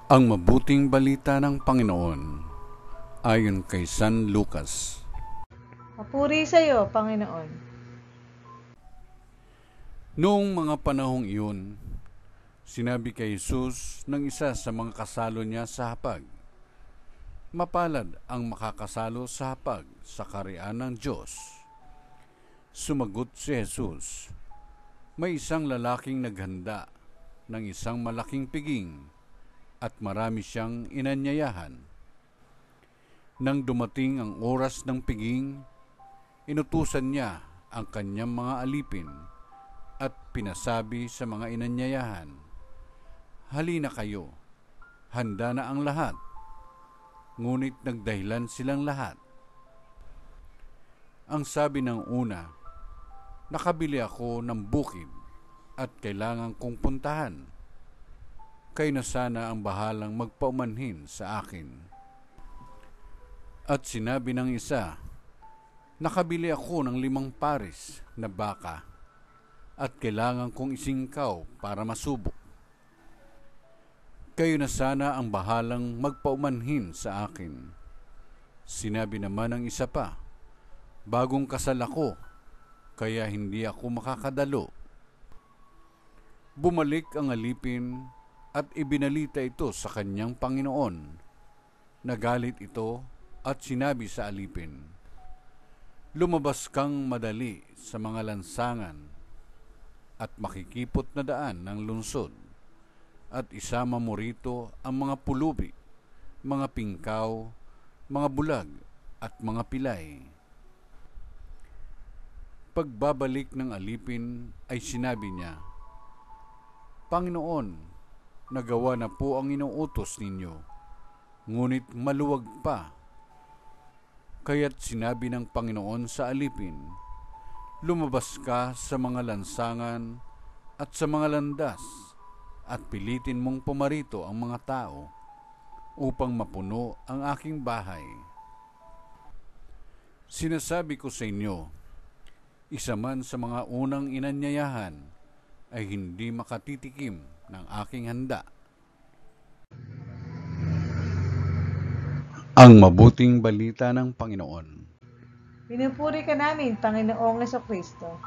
Ang mabuting balita ng Panginoon ayon kay San Lucas. Papuri sa iyo, Panginoon. Noong mga panahong iyon, sinabi kay Jesus ng isa sa mga kasalo niya sa hapag, "Mapalad ang makakasalo sa hapag sa kaharian ng Diyos." Sumagot si Jesus, "May isang lalaking naghanda ng isang malaking piging at marami siyang inanyayahan. Nang dumating ang oras ng piging, inutusan niya ang kanyang mga alipin at pinasabi sa mga inanyayahan, 'Halina kayo, handa na ang lahat.' Ngunit nagdahilan silang lahat. Ang sabi ng una, 'Nakabili ako ng bukid at kailangan kong puntahan. Kayo na sana ang bahalang magpaumanhin sa akin.' At sinabi ng isa, 'Nakabili ako ng 5 pares na baka at kailangan kong isingkaw para masubok. Kayo na sana ang bahalang magpaumanhin sa akin.' Sinabi naman ng isa pa, 'Bagong kasal ako, kaya hindi ako makakadalo.' Bumalik ang alipin at ibinalita ito sa kanyang Panginoon. Nagalit ito at sinabi sa alipin, 'Lumabas kang madali sa mga lansangan at makikipot na daan ng lungsod at isama mo rito ang mga pulubi, mga pingkaw, mga bulag at mga pilay.' Pagbabalik ng alipin ay sinabi niya, 'Panginoon, nagawa na po ang inuutos ninyo, ngunit maluwag pa.' Kaya't sinabi ng Panginoon sa alipin, 'Lumabas ka sa mga lansangan at sa mga landas at pilitin mong pumarito ang mga tao upang mapuno ang aking bahay. Sinasabi ko sa inyo, isa man sa mga unang inanyayahan ay hindi makatitikim ng aking handa.'" Ang mabuting balita ng Panginoon. Pinupuri ka namin, Panginoong Kristo.